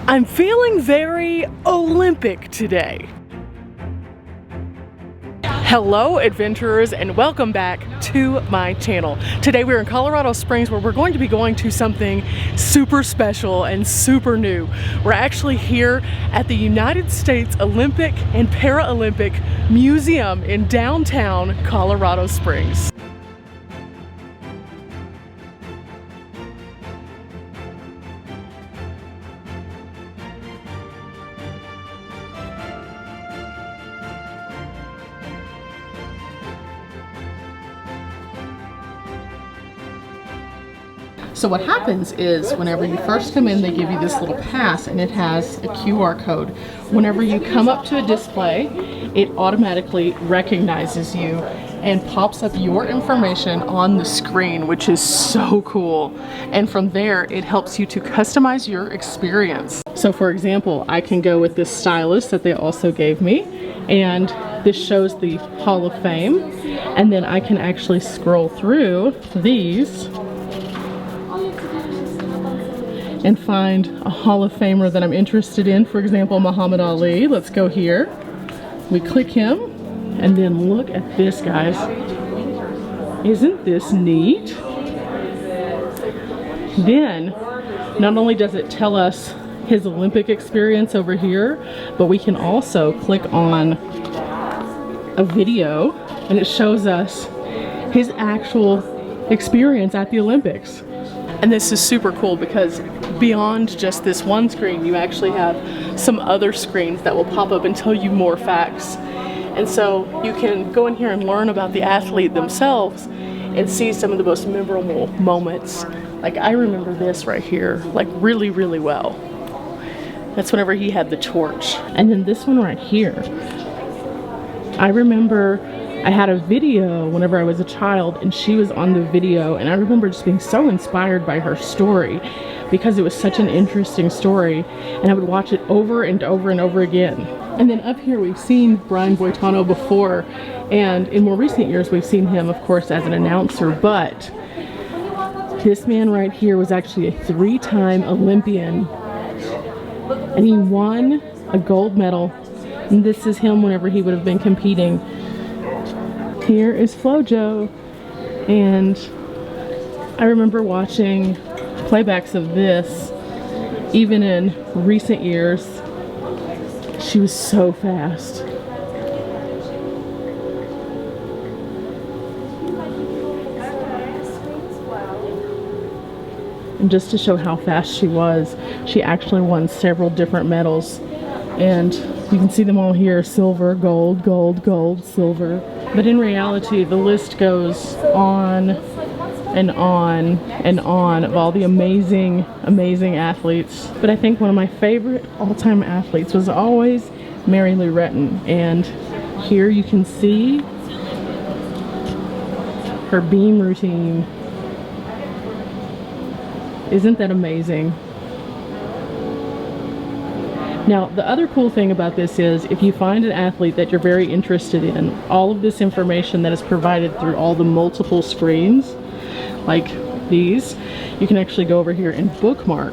I'm feeling very Olympic today. Hello adventurers, and welcome back to my channel. Today we're in Colorado Springs, where we're going to be going to something super special and super new. We're actually here at the United States Olympic and Paralympic Museum in downtown Colorado Springs. So what happens is whenever you first come in, they give you this little pass and it has a QR code. Whenever you come up to a display, it automatically recognizes you and pops up your information on the screen, which is so cool. And from there, it helps you to customize your experience. So for example, I can go with this stylus that they also gave me, and this shows the Hall of Fame. And then I can actually scroll through these and find a Hall of Famer that I'm interested in. For example, Muhammad Ali. Let's go here. We click him, and then look at this, guys. Isn't this neat? Then, not only does it tell us his Olympic experience over here, but we can also click on a video, and it shows us his actual experience at the Olympics. And this is super cool because beyond just this one screen, you actually have some other screens that will pop up and tell you more facts. And so you can go in here and learn about the athlete themselves and see some of the most memorable moments. Like, I remember this right here, like really, really well. That's whenever he had the torch. And then this one right here, I remember I had a video whenever I was a child, and she was on the video, and I remember just being so inspired by her story because it was such an interesting story, and I would watch it over and over and over again. And then up here we've seen Brian Boitano before, and in more recent years we've seen him, of course, as an announcer, but this man right here was actually a three-time Olympian, and he won a gold medal, and this is him whenever he would have been competing. Here is Flojo, and I remember watching playbacks of this even in recent years. She was so fast. And just to show how fast she was, she actually won several different medals, and you can see them all here: silver, gold, gold, gold, silver. But in reality, the list goes on and on and on of all the amazing, amazing athletes. But I think one of my favorite all-time athletes was always Mary Lou Retton. And here you can see her beam routine. Isn't that amazing? Now, the other cool thing about this is if you find an athlete that you're very interested in, all of this information that is provided through all the multiple screens, like these, you can actually go over here and bookmark.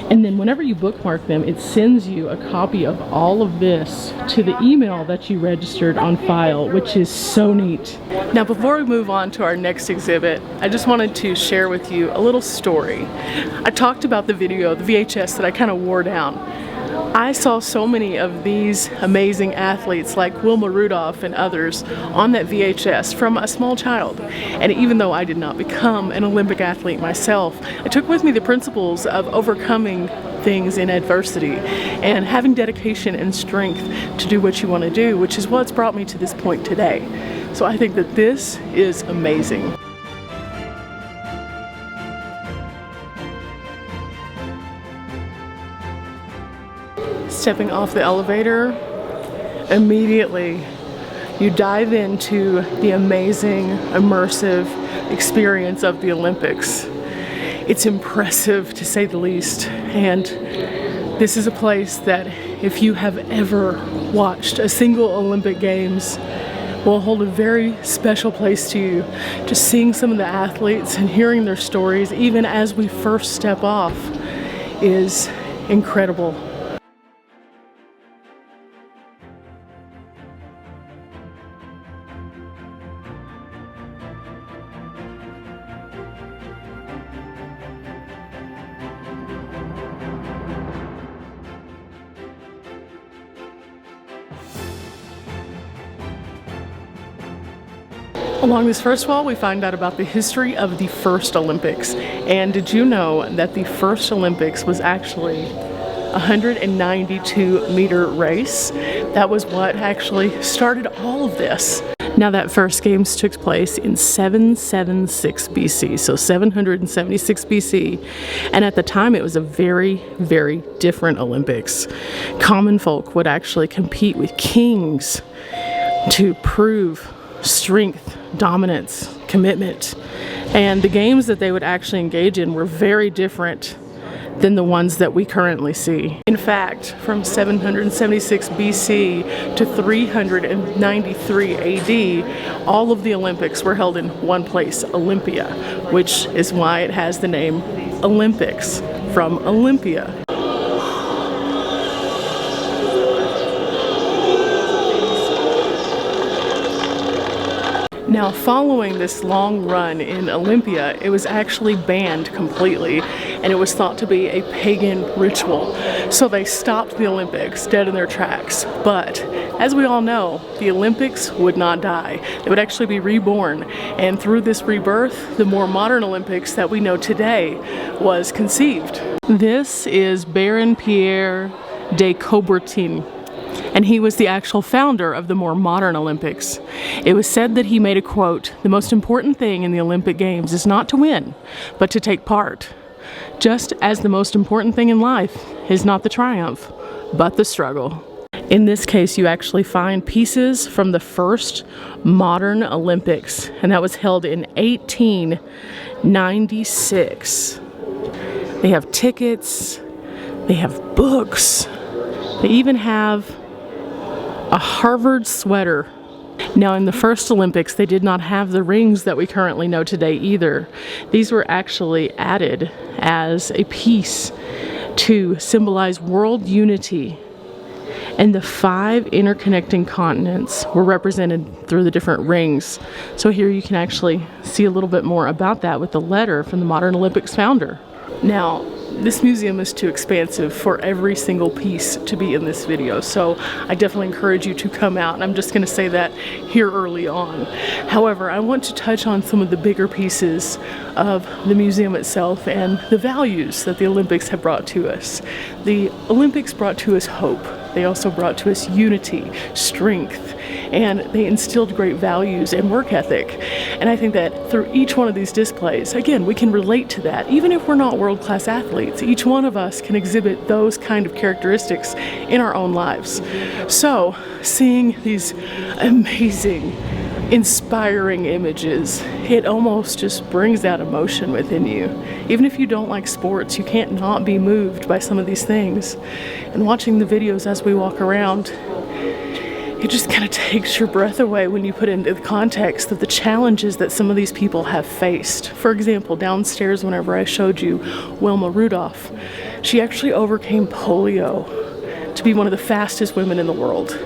And then whenever you bookmark them, it sends you a copy of all of this to the email that you registered on file, which is so neat. Now, before we move on to our next exhibit, I just wanted to share with you a little story. I talked about the video, the VHS that I kind of wore down. I saw so many of these amazing athletes like Wilma Rudolph and others on that VHS from a small child. And even though I did not become an Olympic athlete myself, I took with me the principles of overcoming things in adversity and having dedication and strength to do what you want to do, which is what's brought me to this point today. So I think that this is amazing. Stepping off the elevator, immediately you dive into the amazing, immersive experience of the Olympics. It's impressive, to say the least, and this is a place that if you have ever watched a single Olympic Games will hold a very special place to you. Just seeing some of the athletes and hearing their stories, even as we first step off, is incredible. Along this first wall, we find out about the history of the first Olympics. And did you know that the first Olympics was actually a 192-meter race? That was what actually started all of this. Now, that first games took place in 776 BC, so 776 BC. And at the time, it was a very, very different Olympics. Common folk would actually compete with kings to prove strength, dominance, commitment. And the games that they would actually engage in were very different than the ones that we currently see. In fact, from 776 BC to 393 AD, all of the Olympics were held in one place, Olympia, which is why it has the name Olympics, from Olympia. Now, following this long run in Olympia, it was actually banned completely, and it was thought to be a pagan ritual. So they stopped the Olympics dead in their tracks. But as we all know, the Olympics would not die. They would actually be reborn. And through this rebirth, the more modern Olympics that we know today was conceived. This is Baron Pierre de Coubertin, and he was the actual founder of the more modern Olympics. It was said that he made a quote, "The most important thing in the Olympic Games is not to win, but to take part. Just as the most important thing in life is not the triumph, but the struggle." In this case, you actually find pieces from the first modern Olympics, and that was held in 1896. They have tickets, they have books, they even have a Harvard sweater. Now, in the first Olympics, they did not have the rings that we currently know today either. These were actually added as a piece to symbolize world unity. And the 5 interconnecting continents were represented through the different rings. So here you can actually see a little bit more about that with the letter from the modern Olympics founder. Now, this museum is too expansive for every single piece to be in this video, so I definitely encourage you to come out, and I'm just going to say that here early on. However, I want to touch on some of the bigger pieces of the museum itself and the values that the Olympics have brought to us. The Olympics brought to us hope. They also brought to us unity, strength, and they instilled great values and work ethic. And I think that through each one of these displays, again, we can relate to that. Even if we're not world-class athletes, each one of us can exhibit those kind of characteristics in our own lives. So, seeing these amazing, inspiring images, it almost just brings that emotion within you. Even if you don't like sports, you can't not be moved by some of these things. And watching the videos as we walk around, it just kind of takes your breath away when you put into the context of the challenges that some of these people have faced. For example, downstairs, whenever I showed you Wilma Rudolph, she actually overcame polio to be one of the fastest women in the world.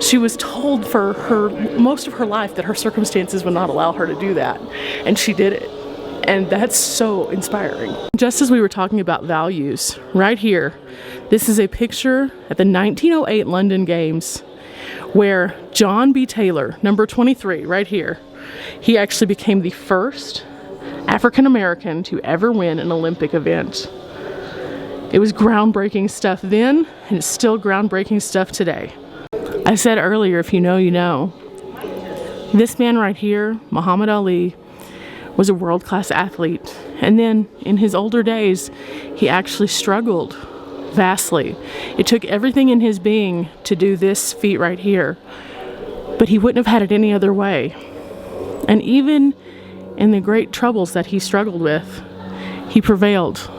She was told for most of her life that her circumstances would not allow her to do that, and she did it. And that's so inspiring. Just as we were talking about values, right here, this is a picture at the 1908 London Games where John B. Taylor, number 23, right here, he actually became the first African American to ever win an Olympic event. It was groundbreaking stuff then, and it's still groundbreaking stuff today. I said earlier, if you know, you know. This man right here, Muhammad Ali, was a world-class athlete. And then in his older days, he actually struggled vastly. It took everything in his being to do this feat right here, but he wouldn't have had it any other way. And even in the great troubles that he struggled with, he prevailed.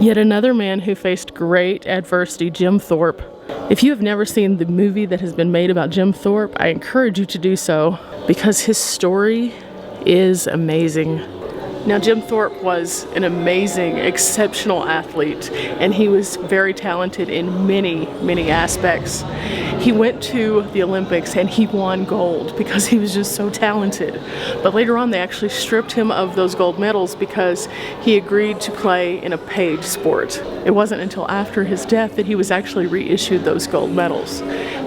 Yet another man who faced great adversity, Jim Thorpe. If you have never seen the movie that has been made about Jim Thorpe, I encourage you to do so, because his story is amazing. Now, Jim Thorpe was an amazing, exceptional athlete, and he was very talented in many, many aspects. He went to the Olympics and he won gold because he was just so talented. But later on, they actually stripped him of those gold medals because he agreed to play in a paid sport. It wasn't until after his death that he was actually reissued those gold medals.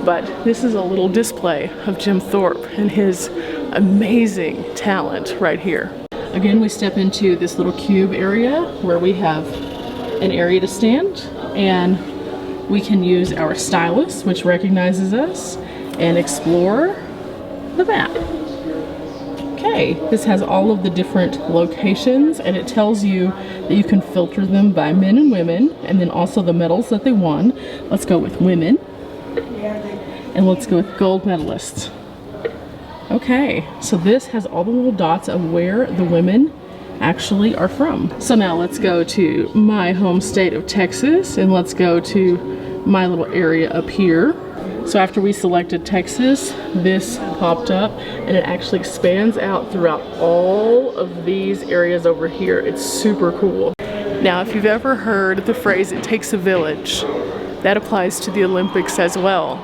But this is a little display of Jim Thorpe and his amazing talent right here. Again, we step into this little cube area where we have an area to stand, and we can use our stylus, which recognizes us, and explore the map. Okay, this has all of the different locations, and it tells you that you can filter them by men and women, and then also the medals that they won. Let's go with women, and let's go with gold medalists. Okay, so this has all the little dots of where the women actually are from. So now let's go to my home state of Texas, and let's go to my little area up here. So after we selected Texas, this popped up, and it actually expands out throughout all of these areas over here. It's super cool. Now, if you've ever heard the phrase, "it takes a village," that applies to the Olympics as well.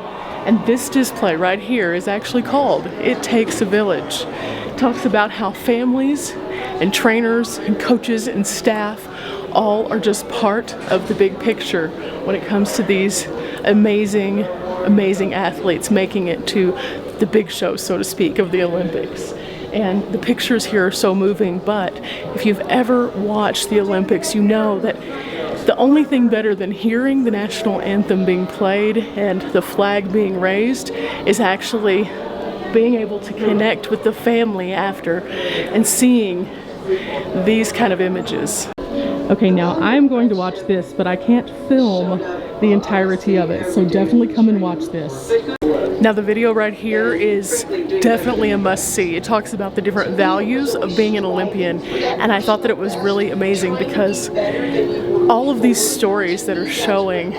And this display right here is actually called "It Takes a Village." It talks about how families and trainers and coaches and staff all are just part of the big picture when it comes to these amazing, amazing athletes making it to the big show, so to speak, of the Olympics. And the pictures here are so moving, but if you've ever watched the Olympics, you know that the only thing better than hearing the national anthem being played and the flag being raised is actually being able to connect with the family after and seeing these kind of images. Okay, now I'm going to watch this, but I can't film the entirety of it, so definitely come and watch this. Now, the video right here is definitely a must-see. It talks about the different values of being an Olympian, and I thought that it was really amazing because all of these stories that are showing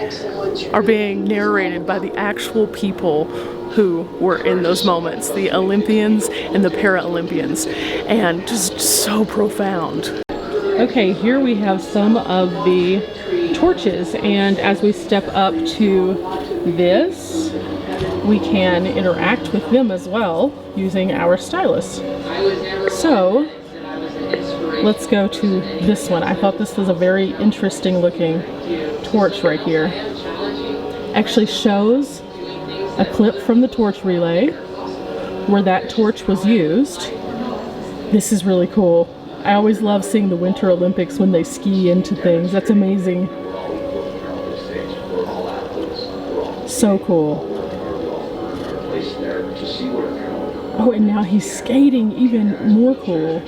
are being narrated by the actual people who were in those moments, the Olympians and the Paralympians, and just so profound. Okay, here we have some of the torches, and as we step up to this, we can interact with them as well using our stylus. So let's go to this one. I thought this was a very interesting looking torch right here. Actually shows a clip from the torch relay where that torch was used. This is really cool. I always love seeing the Winter Olympics when they ski into things. That's amazing. So cool. Oh, and now he's skating, even more cool.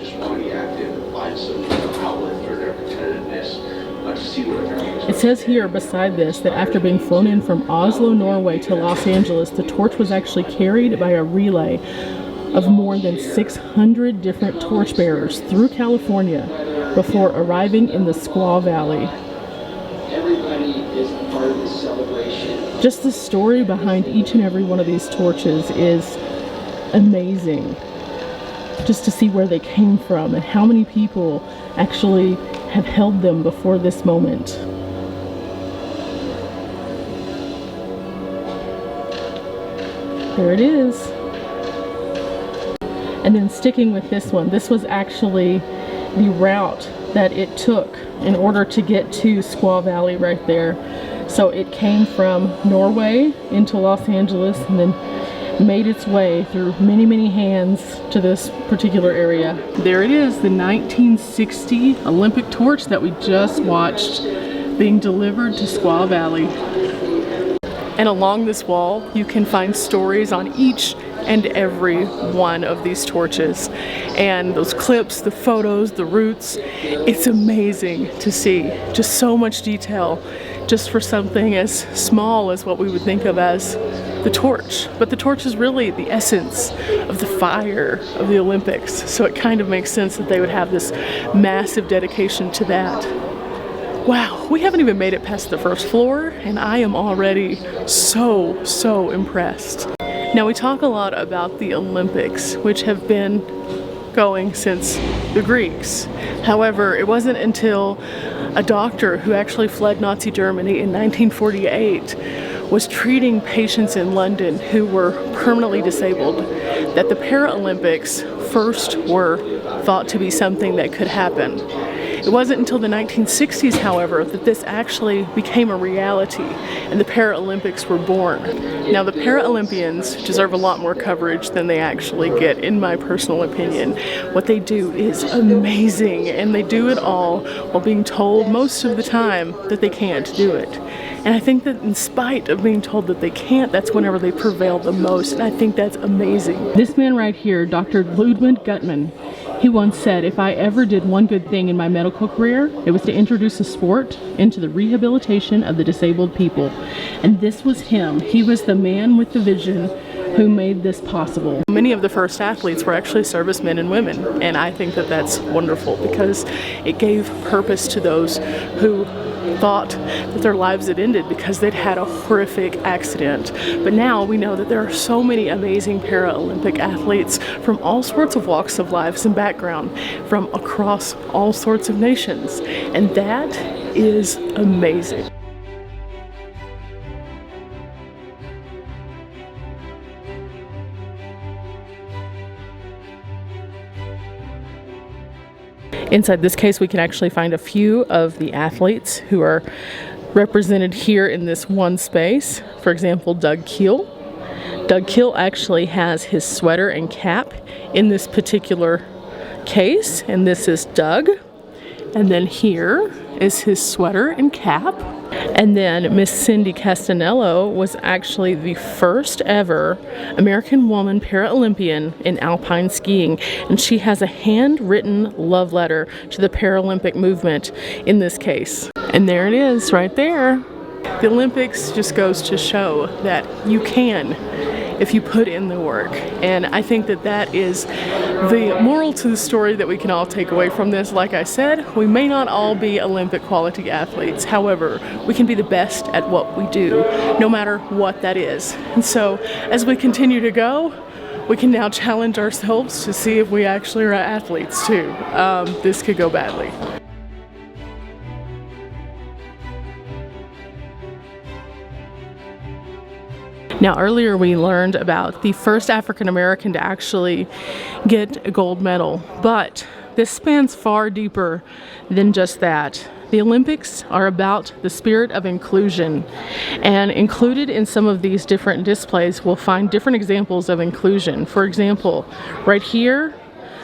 It says here beside this that after being flown in from Oslo, Norway to Los Angeles, the torch was actually carried by a relay of more than 600 different torchbearers through California before arriving in the Squaw Valley. Just the story behind each and every one of these torches is amazing. Just to see where they came from and how many people actually have held them before this moment. There it is. And then sticking with this one, this was actually the route that it took in order to get to Squaw Valley right there. So it came from Norway into Los Angeles and then made its way through many, many hands to this particular area. There it is, the 1960 Olympic torch that we just watched being delivered to Squaw Valley. And along this wall, you can find stories on each and every one of these torches. And those clips, the photos, the routes, it's amazing to see. Just so much detail, just for something as small as what we would think of as the torch. But the torch is really the essence of the fire of the Olympics. So it kind of makes sense that they would have this massive dedication to that. Wow, we haven't even made it past the first floor, and I am already so impressed. Now, we talk a lot about the Olympics, which have been going since the Greeks. However, it wasn't until a doctor who actually fled Nazi Germany in 1948 was treating patients in London who were permanently disabled that the Paralympics first were thought to be something that could happen. It wasn't until the 1960s, however, that this actually became a reality and the Paralympics were born. Now, the Paralympians deserve a lot more coverage than they actually get, in my personal opinion. What they do is amazing, and they do it all while being told most of the time that they can't do it. And I think that in spite of being told that they can't, that's whenever they prevail the most, and I think that's amazing. This man right here, Dr. Ludwig Gutmann, he once said, if I ever did one good thing in my medical career, it was to introduce a sport into the rehabilitation of the disabled people. And this was him. He was the man with the vision who made this possible. Many of the first athletes were actually servicemen and women, and I think that that's wonderful because it gave purpose to those who thought that their lives had ended because they'd had a horrific accident. But now we know that there are so many amazing Paralympic athletes from all sorts of walks of lives and background, from across all sorts of nations, and that is amazing. Inside this case, we can actually find a few of the athletes who are represented here in this one space. For example, Doug Keel. Doug Keel actually has his sweater and cap in this particular case, and this is Doug. And then here is his sweater and cap. And then Miss Cindy Castanello was actually the first ever American woman Paralympian in alpine skiing, and she has a handwritten love letter to the Paralympic movement in this case. And there it is right there. The Olympics just goes to show that you can if you put in the work. And I think that that is the moral to the story that we can all take away from this. Like I said, we may not all be Olympic quality athletes. However, we can be the best at what we do, no matter what that is. And so as we continue to go, we can now challenge ourselves to see if we actually are athletes too. This could go badly. Now, earlier we learned about the first African American to actually get a gold medal, but this spans far deeper than just that. The Olympics are about the spirit of inclusion, and included in some of these different displays, we'll find different examples of inclusion. For example, right here,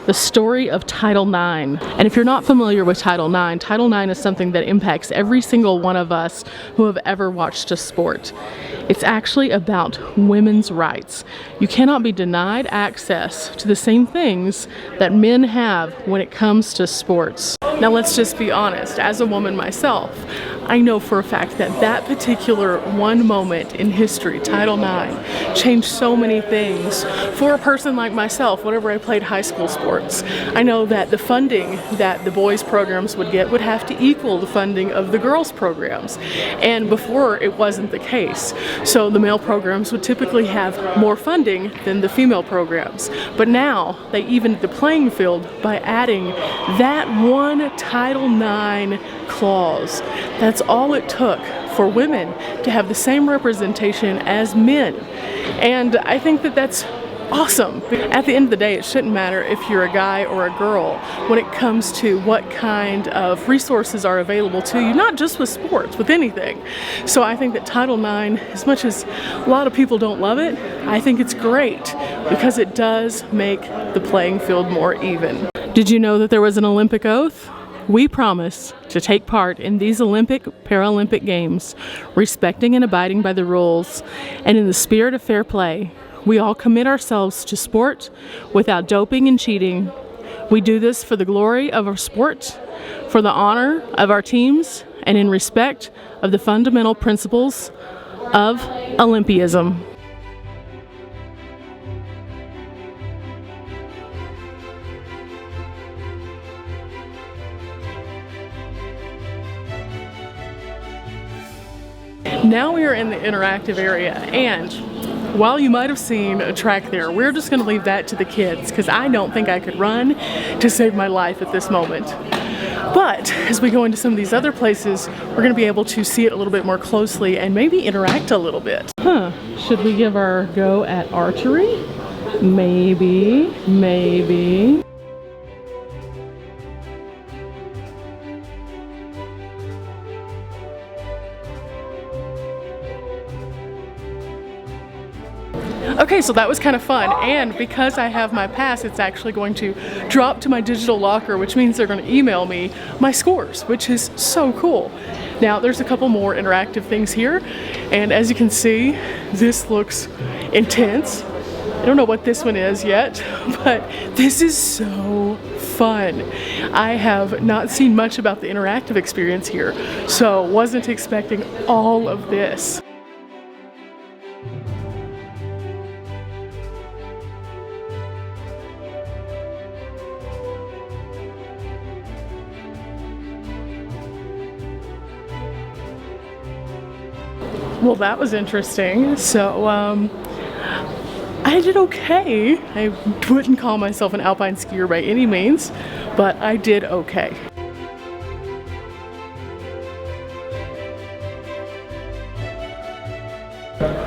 the story of Title IX. And if you're not familiar with Title IX is something that impacts every single one of us who have ever watched a sport. It's actually about women's rights. You cannot be denied access to the same things that men have when it comes to sports. Now let's just be honest, as a woman myself, I know for a fact that that particular one moment in history, Title IX, changed so many things for a person like myself whenever I played high school sports. I know that the funding that the boys' programs would get would have to equal the funding of the girls' programs. And before, it wasn't the case. So the male programs would typically have more funding than the female programs. But now, they evened the playing field by adding that one Title IX clause. That's all it took for women to have the same representation as men. And I think that that's awesome. At the end of the day, it shouldn't matter if you're a guy or a girl when it comes to what kind of resources are available to you, not just with sports, with anything. So I think that Title IX, as much as a lot of people don't love it, I think it's great because it does make the playing field more even. Did you know that there was an Olympic oath? We promise to take part in these Olympic, Paralympic Games, respecting and abiding by the rules, and in the spirit of fair play. We all commit ourselves to sport without doping and cheating. We do this for the glory of our sport, for the honor of our teams, and in respect of the fundamental principles of Olympianism. Now we are in the interactive area, and while you might have seen a track there, we're just going to leave that to the kids because I don't think I could run to save my life at this moment. But as we go into some of these other places, we're going to be able to see it a little bit more closely and maybe interact a little bit. Should we give our go at archery? Maybe, maybe. Okay, so that was kind of fun, and because I have my pass, it's actually going to drop to my digital locker, which means they're going to email me my scores, which is so cool. Now, there's a couple more interactive things here, and as you can see, this looks intense. I don't know what this one is yet, but this is so fun. I have not seen much about the interactive experience here, so wasn't expecting all of this. Well, that was interesting. So, I did okay. I wouldn't call myself an alpine skier by any means, but I did okay.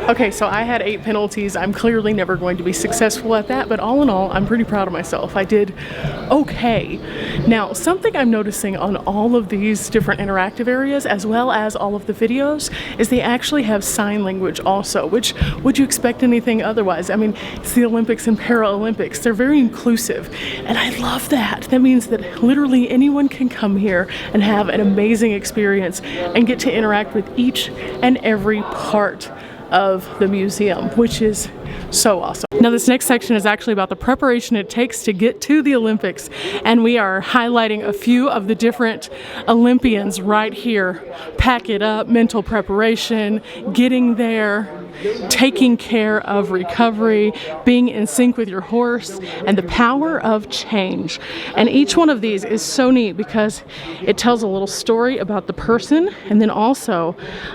Okay, so I had 8 penalties. I'm clearly never going to be successful at that, but all in all, I'm pretty proud of myself. I did okay. Now, something I'm noticing on all of these different interactive areas, as well as all of the videos, is they actually have sign language also, which would you expect anything otherwise? I mean, it's the Olympics and Paralympics. They're very inclusive, and I love that. That means that literally anyone can come here and have an amazing experience and get to interact with each and every part of the museum, which is so awesome. Now, this next section is actually about the preparation it takes to get to the Olympics, and we are highlighting a few of the different Olympians right here. Pack it up, mental preparation, getting there, taking care of recovery, being in sync with your horse, and the power of change. And each one of these is so neat because it tells a little story about the person and then also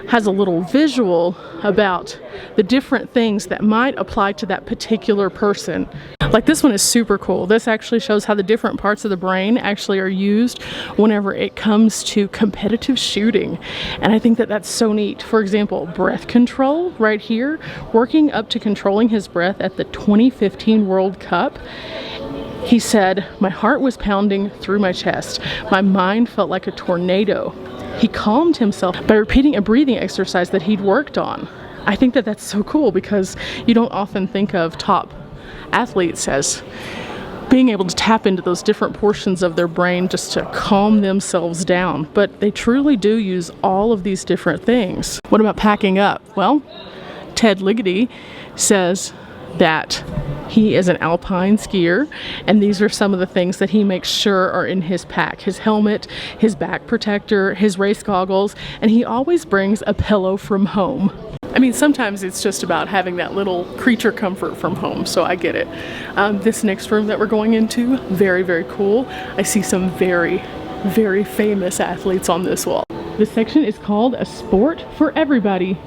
has a little visual about the different things that might apply to that particular person. Like this one is super cool. This actually shows how the different parts of the brain actually are used whenever it comes to competitive shooting. And I think that that's so neat. For example, breath control right here, working up to controlling his breath at the 2015 World Cup. He said, "My heart was pounding through my chest. My mind felt like a tornado." He calmed himself by repeating a breathing exercise that he'd worked on. I think that that's so cool because you don't often think of top athletes as being able to tap into those different portions of their brain just to calm themselves down. But they truly do use all of these different things. What about packing up? Well, Ted Ligety says that he is an alpine skier, and these are some of the things that he makes sure are in his pack. His helmet, his back protector, his race goggles, and he always brings a pillow from home. I mean, sometimes it's just about having that little creature comfort from home, so I get it. This next room that we're going into, very, very cool. I see some very, very famous athletes on this wall. This section is called A Sport for Everybody,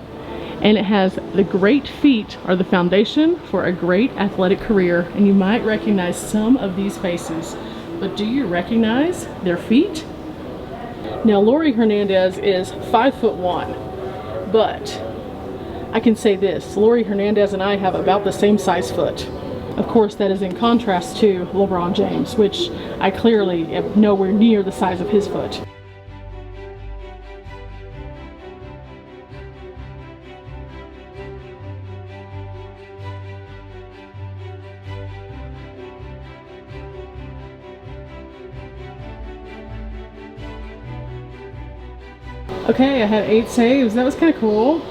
and it has the great feet are the foundation for a great athletic career. And you might recognize some of these faces, but do you recognize their feet? Now, Lori Hernandez is 5'1", but I can say this, Lori Hernandez and I have about the same size foot. Of course, that is in contrast to LeBron James, which I clearly am nowhere near the size of his foot. Okay, I had 8 saves. That was kind of cool.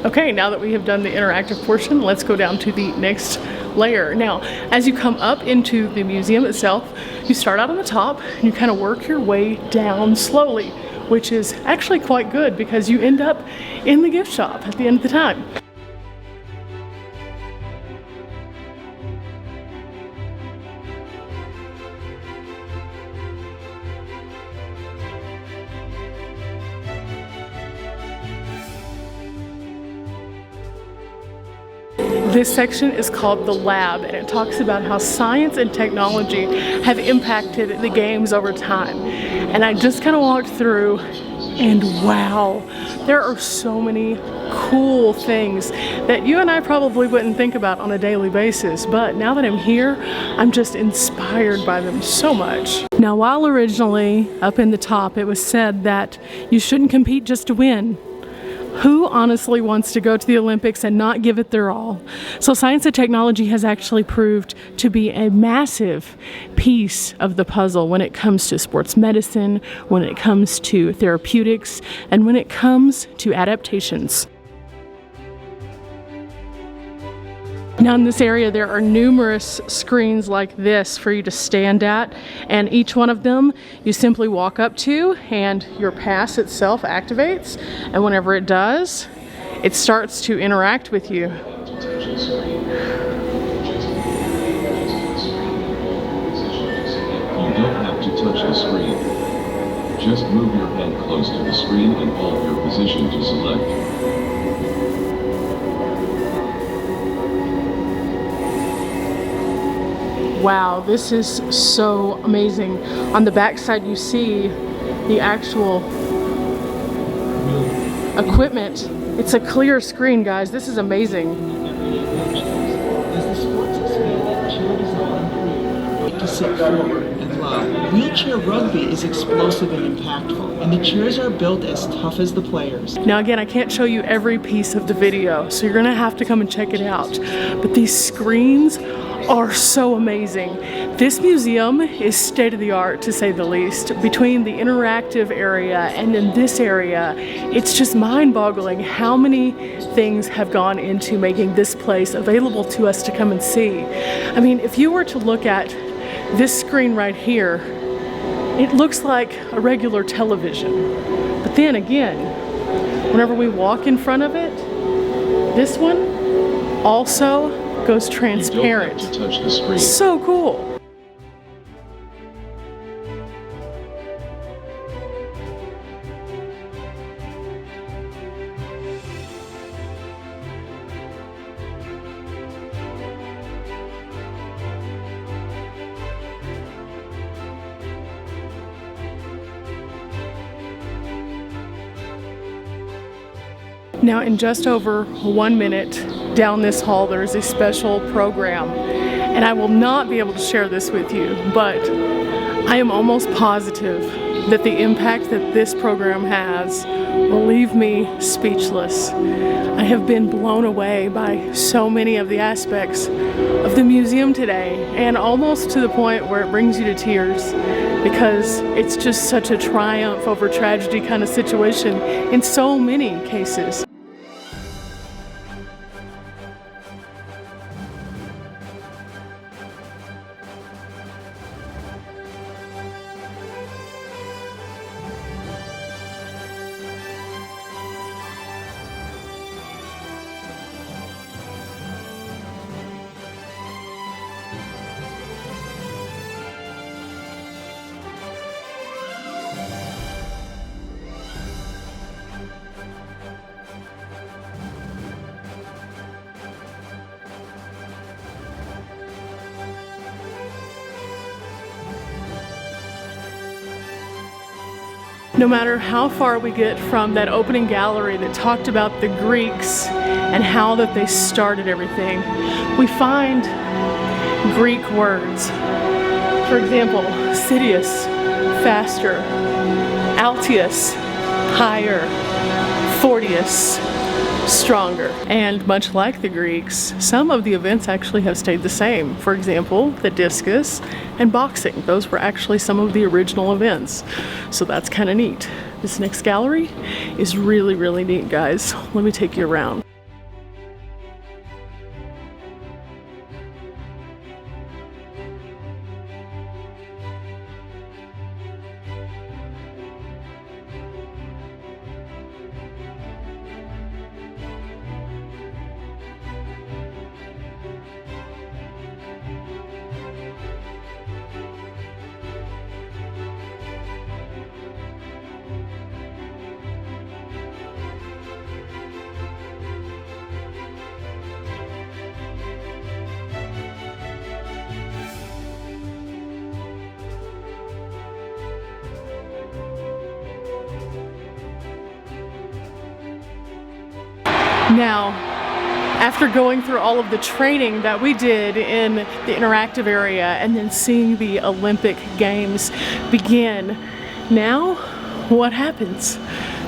Okay, now that we have done the interactive portion, let's go down to the next layer. Now, as you come up into the museum itself, you start out on the top and you kind of work your way down slowly, which is actually quite good because you end up in the gift shop at the end of the time. This section is called the lab, and it talks about how science and technology have impacted the games over time. And I just kind of walked through, and wow, there are so many cool things that you and I probably wouldn't think about on a daily basis, but now that I'm here, I'm just inspired by them so much. Now, while originally up in the top it was said that you shouldn't compete just to win, who honestly wants to go to the Olympics and not give it their all? So science and technology has actually proved to be a massive piece of the puzzle when it comes to sports medicine, when it comes to therapeutics, and when it comes to adaptations. Now in this area there are numerous screens like this for you to stand at, and each one of them you simply walk up to and your pass itself activates, and whenever it does, it starts to interact with you. You don't have to touch the screen. Just move your hand close to the screen and hold your position to select. Wow, this is so amazing. On the back side you see the actual equipment. It's a clear screen, guys. This is amazing. As the sports expand, chair design to sit forward and low. Wheelchair rugby is explosive and impactful, and the chairs are built as tough as the players. Now again, I can't show you every piece of the video, so you're gonna have to come and check it out. But these screens are so amazing. This museum is state-of-the-art, to say the least. Between the interactive area and in this area, it's just mind-boggling how many things have gone into making this place available to us to come and see. I mean, if you were to look at this screen right here, it looks like a regular television. But then again, whenever we walk in front of it, this one also goes transparent. You don't have to touch the screen. So cool. Now in just over 1 minute down this hall there is a special program, and I will not be able to share this with you, but I am almost positive that the impact that this program has will leave me speechless. I have been blown away by so many of the aspects of the museum today, and almost to the point where it brings you to tears, because it's just such a triumph over tragedy kind of situation in so many cases. No matter how far we get from that opening gallery that talked about the Greeks and how that they started everything, we find Greek words. For example, Sidious, faster, Altius, higher, Fortius, stronger. And much like the Greeks, some of the events actually have stayed the same. For example, the discus and boxing. Those were actually some of the original events. So that's kind of neat. This next gallery is really, really neat, guys. Let me take you around. Now, after going through all of the training that we did in the interactive area and then seeing the Olympic Games begin, now what happens?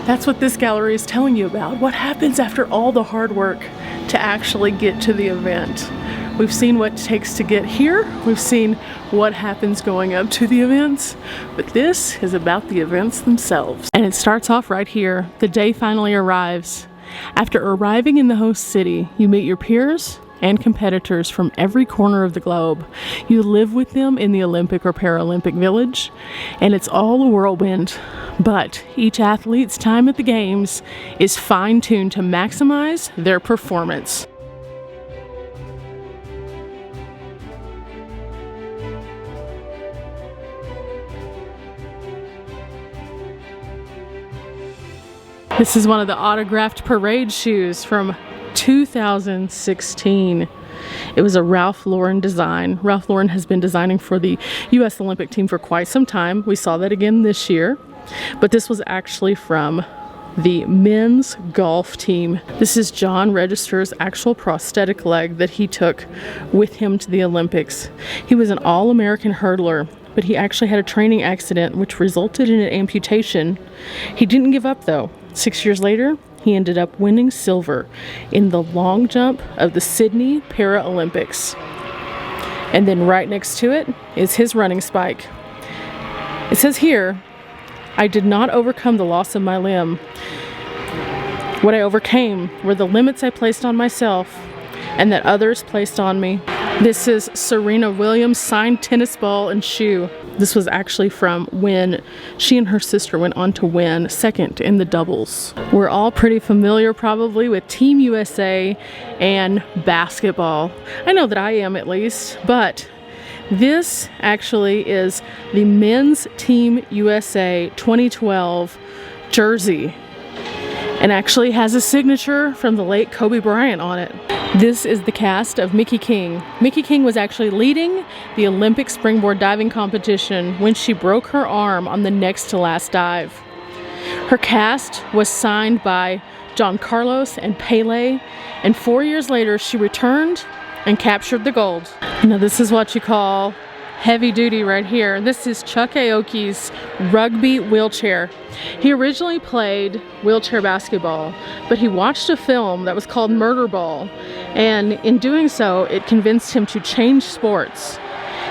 That's what this gallery is telling you about. What happens after all the hard work to actually get to the event? We've seen what it takes to get here. We've seen what happens going up to the events, but this is about the events themselves. And it starts off right here. The day finally arrives. After arriving in the host city, you meet your peers and competitors from every corner of the globe. You live with them in the Olympic or Paralympic village, and it's all a whirlwind. But each athlete's time at the games is fine-tuned to maximize their performance. This is one of the autographed parade shoes from 2016. It was a Ralph Lauren design. Ralph Lauren has been designing for the U.S. Olympic team for quite some time. We saw that again this year. But this was actually from the men's golf team. This is John Register's actual prosthetic leg that he took with him to the Olympics. He was an all-American hurdler, but he actually had a training accident which resulted in an amputation. He didn't give up though. 6 years later, he ended up winning silver in the long jump of the Sydney Paralympics. And then right next to it is his running spike. It says here, "I did not overcome the loss of my limb. What I overcame were the limits I placed on myself and that others placed on me." This is Serena Williams' signed tennis ball and shoe. This was actually from when she and her sister went on to win second in the doubles. We're all pretty familiar probably with Team USA and basketball. I know that I am at least, but this actually is the men's Team USA 2012 jersey and actually has a signature from the late Kobe Bryant on it. This is the cast of Mickey King. Mickey King was actually leading the Olympic springboard diving competition when she broke her arm on the next to last dive. Her cast was signed by John Carlos and Pele, and 4 years later she returned and captured the gold. Now this is what you call heavy duty right here. This is Chuck Aoki's rugby wheelchair. He originally played wheelchair basketball, but he watched a film that was called Murder Ball, and in doing so, it convinced him to change sports.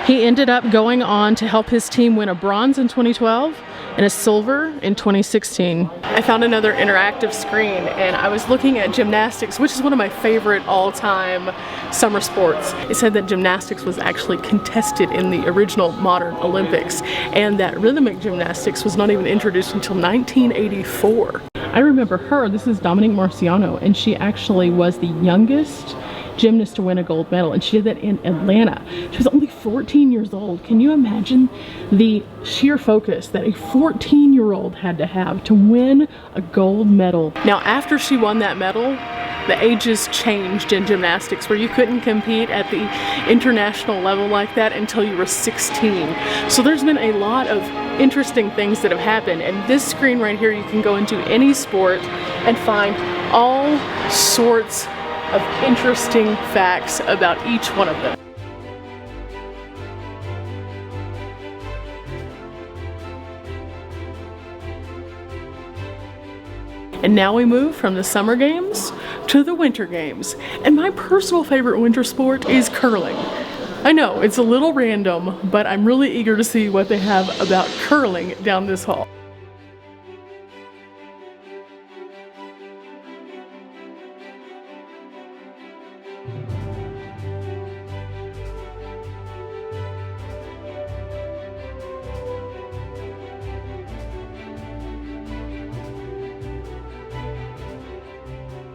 He ended up going on to help his team win a bronze in 2012 and a silver in 2016. I found another interactive screen and I was looking at gymnastics, which is one of my favorite all-time summer sports. It said that gymnastics was actually contested in the original modern Olympics and that rhythmic gymnastics was not even introduced until 1984. I remember her, this is Dominique Marciano, and she actually was the youngest gymnast to win a gold medal, and she did that in Atlanta. She was only 14 years old. Can you imagine the sheer focus that a 14-year-old had to have to win a gold medal? Now, after she won that medal, the ages changed in gymnastics where you couldn't compete at the international level like that until you were 16. So there's been a lot of interesting things that have happened, and this screen right here, you can go into any sport and find all sorts of interesting facts about each one of them. And now we move from the summer games to the winter games. And my personal favorite winter sport is curling. I know, it's a little random, but I'm really eager to see what they have about curling down this hall.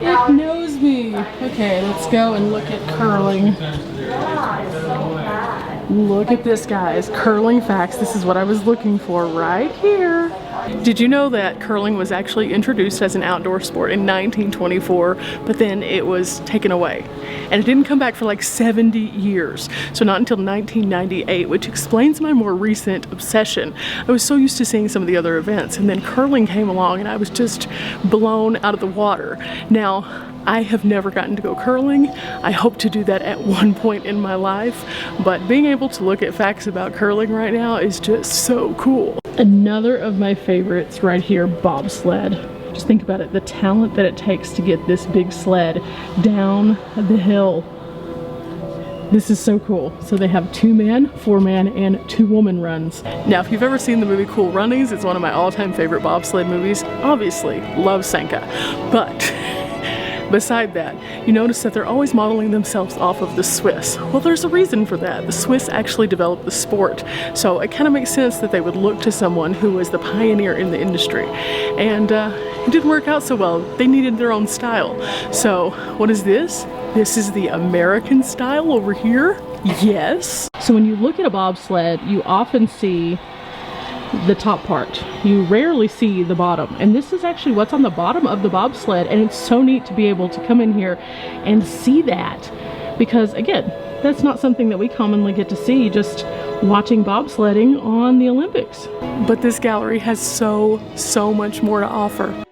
It knows me. Okay, let's go and look at curling. Look at this, guys. Curling facts. This is what I was looking for right here. Did you know that curling was actually introduced as an outdoor sport in 1924, but then it was taken away? And it didn't come back for like 70 years. So not until 1998, which explains my more recent obsession. I was so used to seeing some of the other events, and then curling came along and I was just blown out of the water. Now, I have never gotten to go curling. I hope to do that at one point in my life, but being able to look at facts about curling right now is just so cool. Another of my favorites right here, bobsled. Just think about it, the talent that it takes to get this big sled down the hill. This is so cool. So they have 2-man, 4-man, and 2-woman runs. Now, if you've ever seen the movie Cool Runnings, it's one of my all-time favorite bobsled movies. Obviously, love Sanka, but beside that, you notice that they're always modeling themselves off of the Swiss. Well, there's a reason for that. The Swiss actually developed the sport, so it kind of makes sense that they would look to someone who was the pioneer in the industry. And it didn't work out so well. They needed their own style. So what is this? This is the American style over here? Yes. So when you look at a bobsled, you often see the top part. You rarely see the bottom, and this is actually what's on the bottom of the bobsled, and it's so neat to be able to come in here and see that, because again, that's not something that we commonly get to see just watching bobsledding on the Olympics. But this gallery has so much more to offer.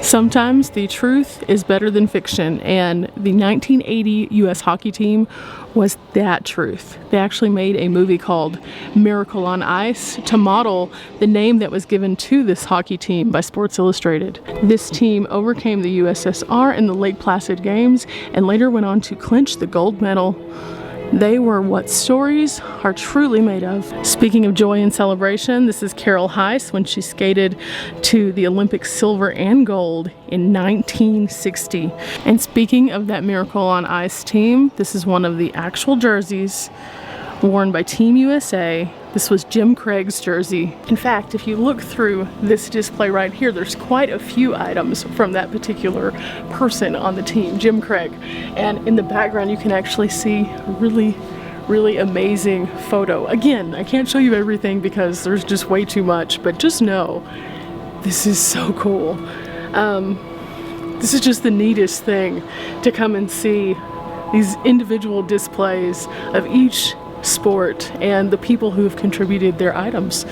Sometimes the truth is better than fiction, and the 1980 U.S. hockey team was that truth. They actually made a movie called Miracle on Ice to model the name that was given to this hockey team by Sports Illustrated. This team overcame the USSR in the Lake Placid Games and later went on to clinch the gold medal. They were what stories are truly made of. Speaking of joy and celebration, this is Carol Heiss when she skated to the Olympic silver and gold in 1960. And speaking of that Miracle on Ice team, this is one of the actual jerseys worn by Team USA. This was Jim Craig's jersey. In fact, if you look through this display right here, there's quite a few items from that particular person on the team, Jim Craig. And in the background, you can actually see a really amazing photo. Again, I can't show you everything because there's just way too much, but just know, this is so cool. This is just the neatest thing to come and see these individual displays of each sport and the people who have contributed their items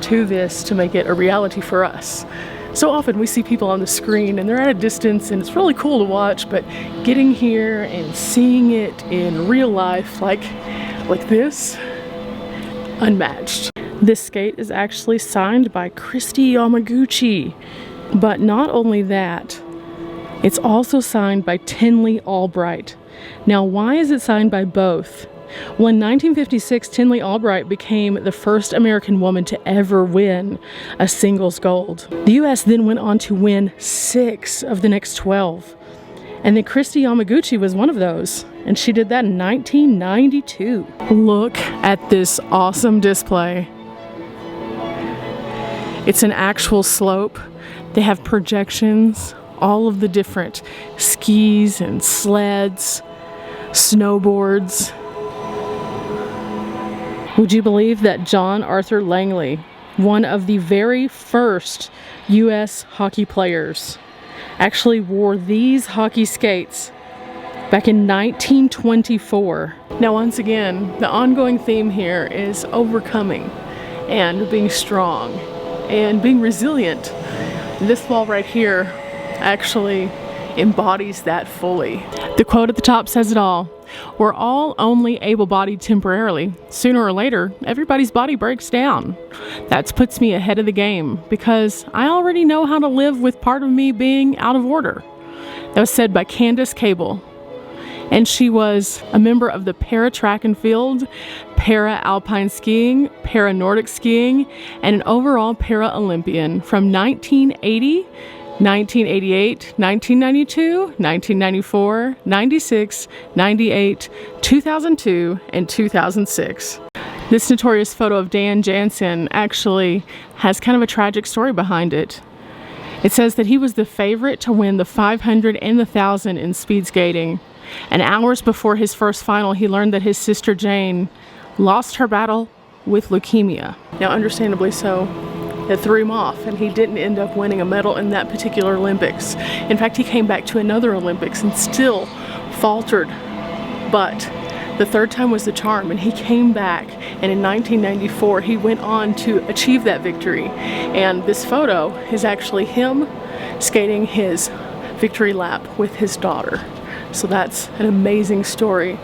to this to make it a reality for us. So often we see people on the screen and they're at a distance and it's really cool to watch, but getting here and seeing it in real life like this, unmatched. This skate is actually signed by Kristi Yamaguchi, but not only that, it's also signed by Tinley Albright. Now, why is it signed by both? Well, in 1956, Tinley Albright became the first American woman to ever win a singles gold. The U.S. then went on to win 6 of the next 12. And then Kristi Yamaguchi was one of those, and she did that in 1992. Look at this awesome display. It's an actual slope. They have projections, all of the different skis and sleds, snowboards. Would you believe that John Arthur Langley, one of the very first U.S. hockey players, actually wore these hockey skates back in 1924? Now, once again, the ongoing theme here is overcoming and being strong and being resilient. This wall right here actually embodies that fully. The quote at the top says it all. We're all only able-bodied temporarily. Sooner or later, everybody's body breaks down. That puts me ahead of the game because I already know how to live with part of me being out of order. That was said by Candace Cable. And she was a member of the para track and field, para alpine skiing, para Nordic skiing, and an overall para Olympian from 1980, 1988, 1992, 1994, 96, 98, 2002, and 2006. This notorious photo of Dan Jansen actually has kind of a tragic story behind it. It says that he was the favorite to win the 500 and the 1,000 in speed skating. And hours before his first final, he learned that his sister Jane lost her battle with leukemia. Now, understandably so, it threw him off, and he didn't end up winning a medal in that particular Olympics. In fact, he came back to another Olympics and still faltered, but the third time was the charm, and he came back, and in 1994 he went on to achieve that victory. And this photo is actually him skating his victory lap with his daughter. So that's an amazing story.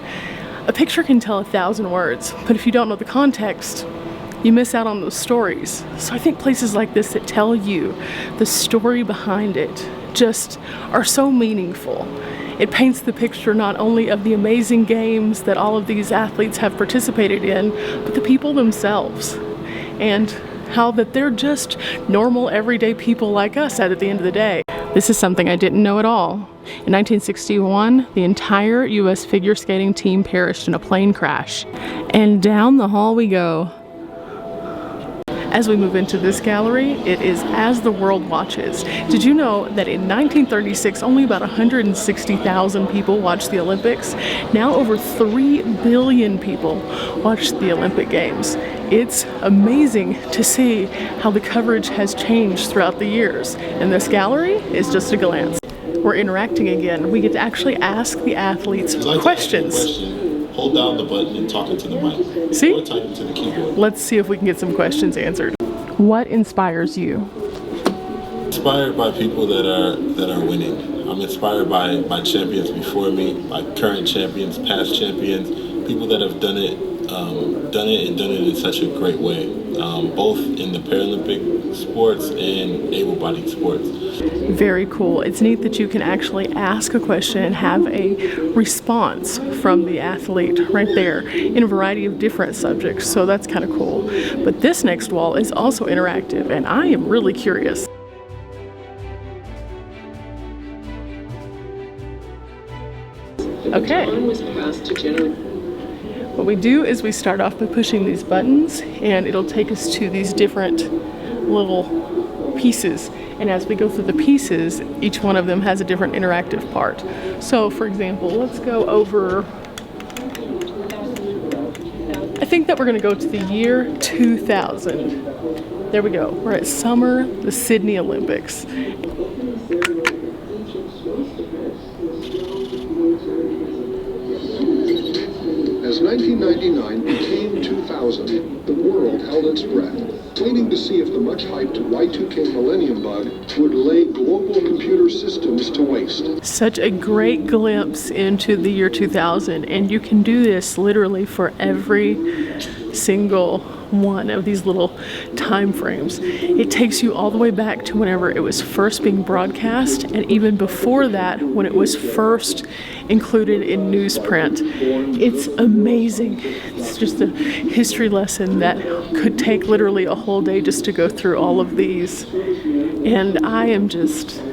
A picture can tell 1,000 words, but if you don't know the context, you miss out on those stories. So I think places like this that tell you the story behind it just are so meaningful. It paints the picture not only of the amazing games that all of these athletes have participated in, but the people themselves, and how that they're just normal, everyday people like us at the end of the day. This is something I didn't know at all. In 1961, the entire U.S. figure skating team perished in a plane crash. And down the hall we go. As we move into this gallery, it is As the World Watches. Did you know that in 1936, only about 160,000 people watched the Olympics? Now over 3 billion people watched the Olympic Games. It's amazing to see how the coverage has changed throughout the years. And this gallery is just a glance. We're interacting again. We get to actually ask the athletes questions. Hold down the button and talk into the mic. See? Or type into the keyboard. Let's see if we can get some questions answered. What inspires you? Inspired by people that are winning. I'm inspired by champions before me, by current champions, past champions, people that have done it in such a great way, both in the Paralympic sports and able-bodied sports. Very cool. It's neat that you can actually ask a question and have a response from the athlete right there in a variety of different subjects. So that's kind of cool. But this next wall is also interactive, and I am really curious. Okay. What we do is we start off by pushing these buttons, and it'll take us to these different little pieces. And as we go through the pieces, each one of them has a different interactive part. So for example, let's go over, I think that we're gonna go to the year 2000. There we go, we're at summer, the Sydney Olympics. As 1999 became 2000, the world held its breath, waiting to see if the much-hyped Y2K Millennium Bug would lay global computer systems to waste. Such a great glimpse into the year 2000, and you can do this literally for every single one of these little time frames. It takes you all the way back to whenever it was first being broadcast, and even before that, when it was first included in newsprint. It's amazing. It's just a history lesson that could take literally a whole day just to go through all of these. And I am just,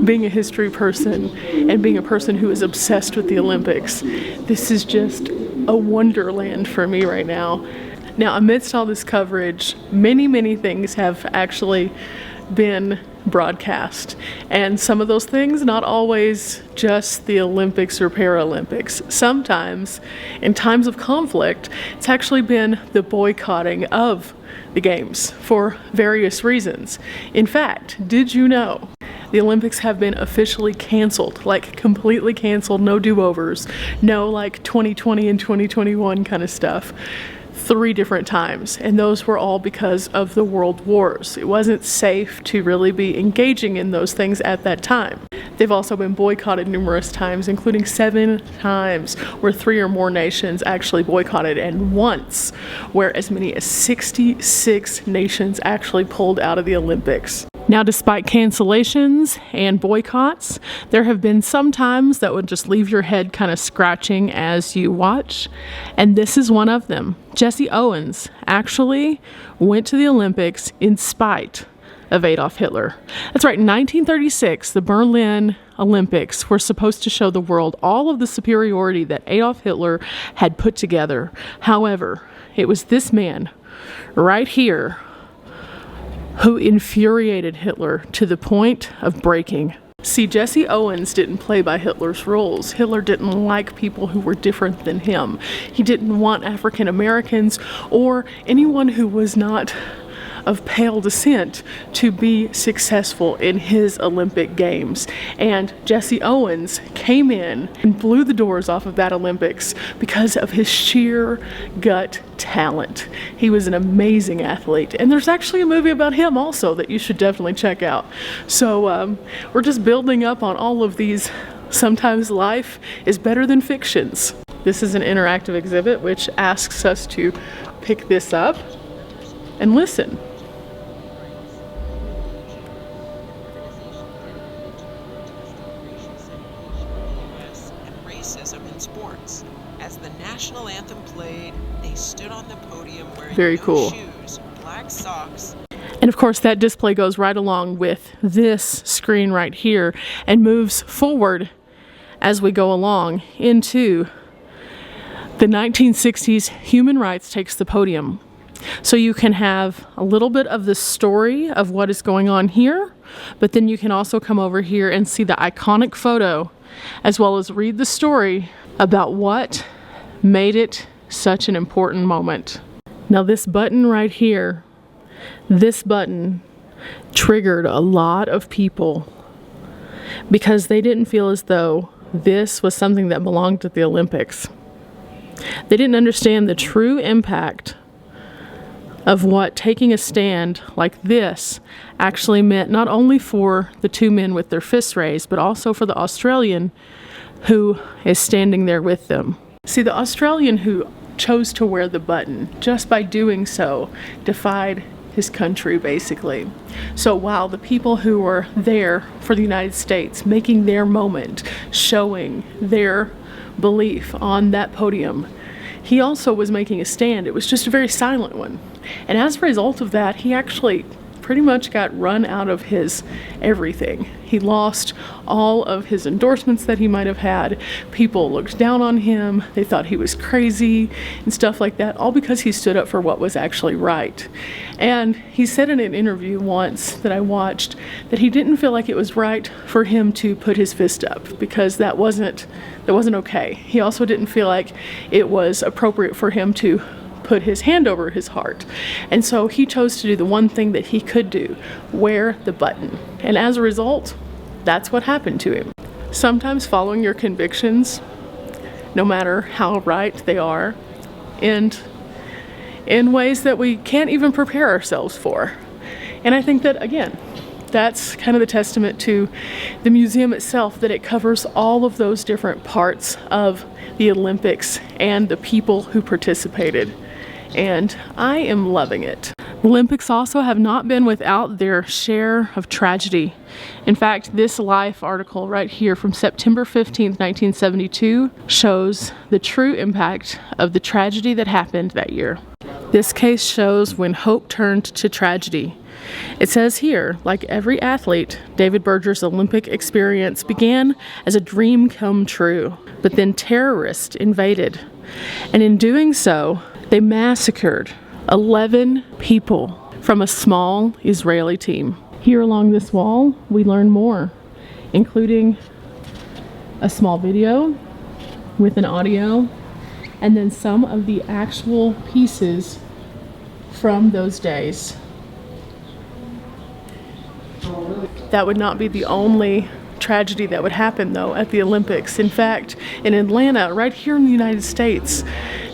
being a history person and being a person who is obsessed with the Olympics, this is just a wonderland for me right now. Now, amidst all this coverage, many things have actually been broadcast, and some of those things not always just the Olympics or Paralympics. Sometimes in times of conflict, it's actually been the boycotting of the games for various reasons. In fact, did you know the Olympics have been officially canceled, like completely canceled, no do-overs, no like 2020 and 2021 kind of stuff, 3 different times, and those were all because of the world wars. It wasn't safe to really be engaging in those things at that time. They've also been boycotted numerous times, including 7 times where 3 or more nations actually boycotted, and once where as many as 66 nations actually pulled out of the Olympics. Now, despite cancellations and boycotts, there have been some times that would just leave your head kind of scratching as you watch, and this is one of them. Jesse Owens actually went to the Olympics in spite of Adolf Hitler. That's right, in 1936, the Berlin Olympics were supposed to show the world all of the superiority that Adolf Hitler had put together. However, it was this man right here who infuriated Hitler to the point of breaking. See, Jesse Owens didn't play by Hitler's rules. Hitler didn't like people who were different than him. He didn't want African Americans or anyone who was not of pale descent to be successful in his Olympic Games. And Jesse Owens came in and blew the doors off of that Olympics because of his sheer gut talent. He was an amazing athlete. And there's actually a movie about him also that you should definitely check out. So we're just building up on all of these. Sometimes life is better than fictions. This is an interactive exhibit which asks us to pick this up and listen. Racism in sports. As the national anthem played, they stood on the podium wearing Very no cool. shoes, black socks. And of course that display goes right along with this screen right here and moves forward as we go along into the 1960s. Human rights takes the podium. So you can have a little bit of the story of what is going on here, but then you can also come over here and see the iconic photo as well as read the story about what made it such an important moment. Now this button right here, this button triggered a lot of people because they didn't feel as though this was something that belonged at the Olympics. They didn't understand the true impact of what taking a stand like this actually meant, not only for the two men with their fists raised, but also for the Australian who is standing there with them. See, the Australian who chose to wear the button, just by doing so, defied his country, basically. So while the people who were there for the United States, making their moment, showing their belief on that podium, he also was making a stand. It was just a very silent one. And as a result of that, he actually pretty much got run out of his everything. He lost all of his endorsements that he might have had. People looked down on him. They thought he was crazy and stuff like that, all because he stood up for what was actually right. And he said in an interview once that I watched that he didn't feel like it was right for him to put his fist up because that wasn't okay. He also didn't feel like it was appropriate for him to put his hand over his heart. And so he chose to do the one thing that he could do, wear the button. And as a result, that's what happened to him. Sometimes following your convictions, no matter how right they are, and in ways that we can't even prepare ourselves for. And I think that, again, that's kind of the testament to the museum itself, that it covers all of those different parts of the Olympics and the people who participated. And I am loving it. The Olympics also have not been without their share of tragedy. In fact, this Life article right here from September 15th, 1972 shows the true impact of the tragedy that happened that year. This case shows when hope turned to tragedy. It says here, like every athlete, David Berger's Olympic experience began as a dream come true, but then terrorists invaded. And in doing so, they massacred 11 people from a small Israeli team. Here along this wall, we learn more, including a small video with an audio, and then some of the actual pieces from those days. That would not be the only tragedy that would happen, though, at the Olympics. In fact, in Atlanta, right here in the United States,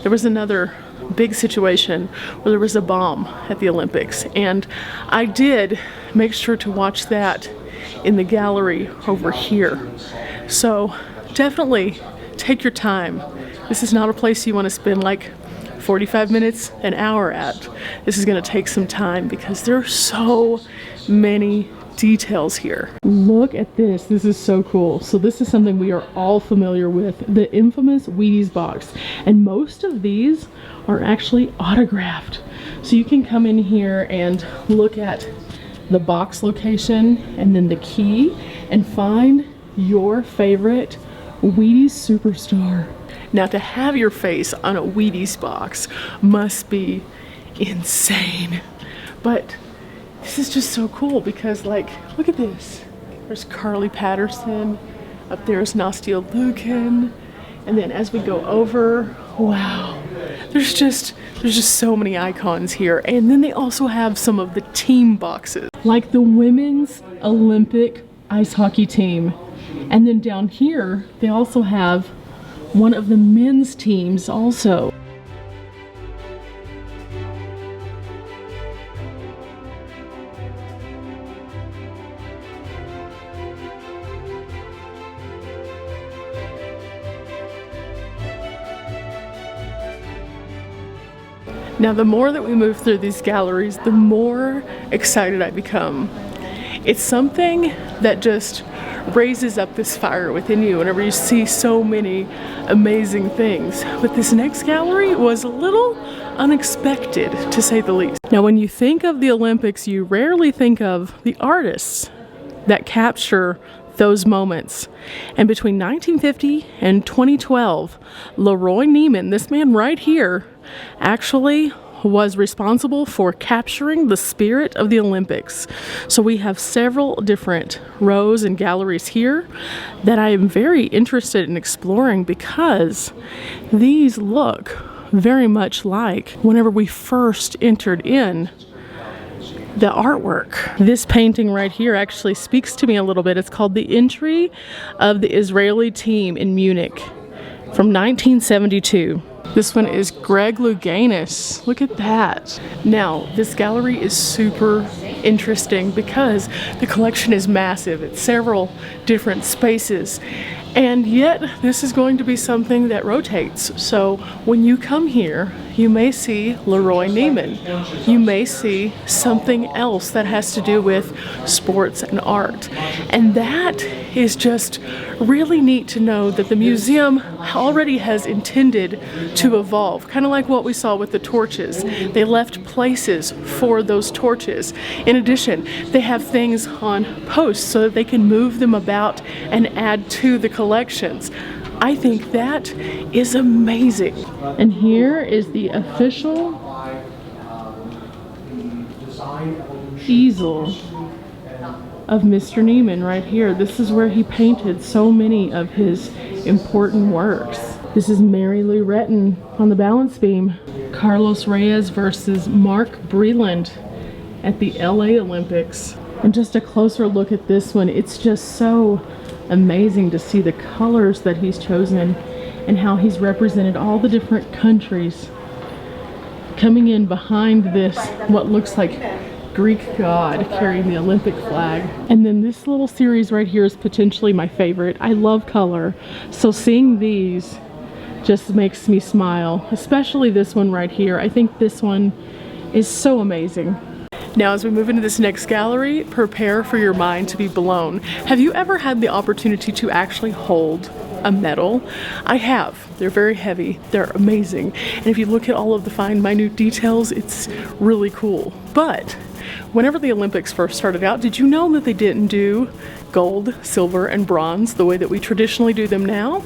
there was another big situation where there was a bomb at the Olympics. And I did make sure to watch that in the gallery over here. So definitely take your time. This is not a place you want to spend like 45 minutes, an hour at. This is going to take some time because there are so many details here. Look at this. This is so cool. So this is something we are all familiar with, the infamous Wheaties box. And most of these are actually autographed. So you can come in here and look at the box location and then the key and find your favorite Wheaties superstar. Now, to have your face on a Wheaties box must be insane. But this is just so cool because, like, look at this. There's Carly Patterson. Up there is Nastia Lukin. And then as we go over, wow, there's just so many icons here. And then they also have some of the team boxes, like the women's Olympic ice hockey team. And then down here, they also have one of the men's teams also. Now, the more that we move through these galleries, the more excited I become. It's something that just raises up this fire within you whenever you see so many amazing things. But this next gallery was a little unexpected, to say the least. Now, when you think of the Olympics, you rarely think of the artists that capture those moments. And between 1950 and 2012, Leroy Neiman, this man right here, actually was responsible for capturing the spirit of the Olympics. So we have several different rows and galleries here that I am very interested in exploring, because these look very much like whenever we first entered in the artwork. This painting right here actually speaks to me a little bit. It's called The Entry of the Israeli Team in Munich from 1972. This one is Greg Louganis. Look at that. Now, this gallery is super interesting because the collection is massive. It's several different spaces. And yet, this is going to be something that rotates. So when you come here, you may see Leroy Neiman. You may see something else that has to do with sports and art. And that is just really neat to know that the museum already has intended to evolve. Kind of like what we saw with the torches. They left places for those torches. In addition, they have things on posts so that they can move them about and add to the collections. I think that is amazing. And here is the official easel of Mr. Neiman right here. This is where he painted so many of his important works. This is Mary Lou Retton on the balance beam. Carlos Reyes versus Mark Breland at the LA Olympics. And just a closer look at this one. It's just so amazing to see the colors that he's chosen and how he's represented all the different countries coming in behind this, what looks like Greek god carrying the Olympic flag. And then this little series right here is potentially my favorite. I love color, so seeing these just makes me smile, especially this one right here. I think this one is so amazing. Now, as we move into this next gallery, prepare for your mind to be blown. Have you ever had the opportunity to actually hold a medal? I have. They're very heavy. They're amazing. And if you look at all of the fine, minute details, it's really cool. But whenever the Olympics first started out, did you know that they didn't do gold, silver, and bronze the way that we traditionally do them now?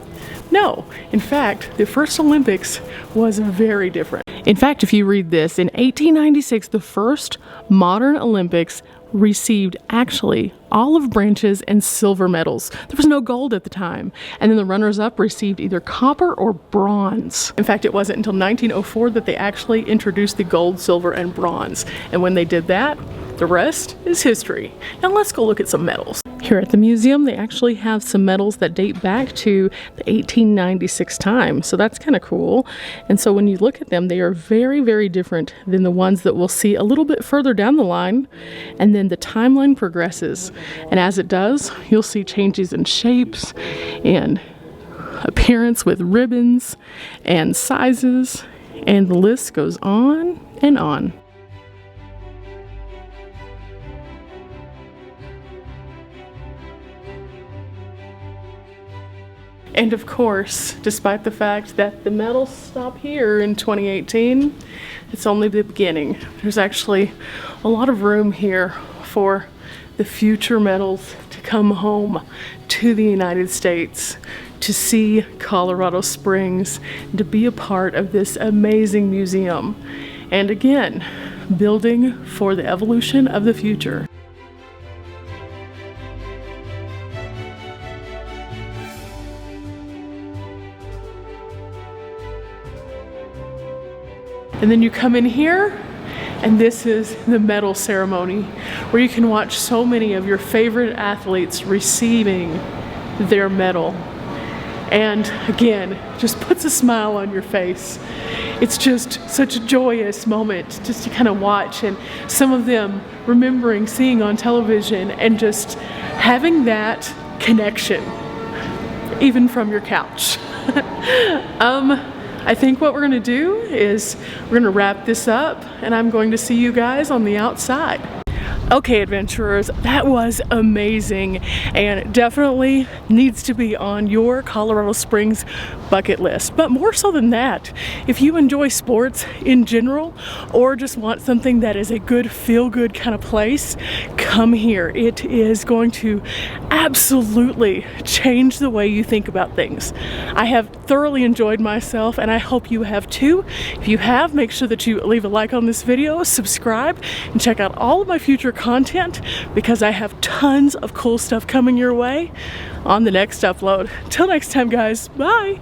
No. In fact, the first Olympics was very different. In fact, if you read this, in 1896, the first modern Olympics received actually olive branches and silver medals. There was no gold at the time. And then the runners-up received either copper or bronze. In fact, it wasn't until 1904 that they actually introduced the gold, silver, and bronze. And when they did that, the rest is history. Now let's go look at some medals. Here at the museum, they actually have some medals that date back to the 1896 time. So that's kind of cool. And so when you look at them, they are very, very different than the ones that we'll see a little bit further down the line. And then the timeline progresses. And as it does, you'll see changes in shapes and appearance with ribbons and sizes. And the list goes on and on. And of course, despite the fact that the medals stop here in 2018, it's only the beginning. There's actually a lot of room here for the future medals to come home to the United States, to see Colorado Springs, to be a part of this amazing museum. And again, building for the evolution of the future. And then you come in here, and this is the medal ceremony, where you can watch so many of your favorite athletes receiving their medal. And again, just puts a smile on your face. It's just such a joyous moment just to kind of watch, and some of them remembering seeing on television and just having that connection, even from your couch. I think what we're gonna do is we're gonna wrap this up, and I'm going to see you guys on the outside. Okay, adventurers, that was amazing, and definitely needs to be on your Colorado Springs bucket list. But more so than that, if you enjoy sports in general, or just want something that is a good feel-good kind of place, come here. It is going to absolutely change the way you think about things. I have thoroughly enjoyed myself, and I hope you have too. If you have, make sure that you leave a like on this video, subscribe, and check out all of my future content, because I have tons of cool stuff coming your way on the next upload. Till next time, guys, bye.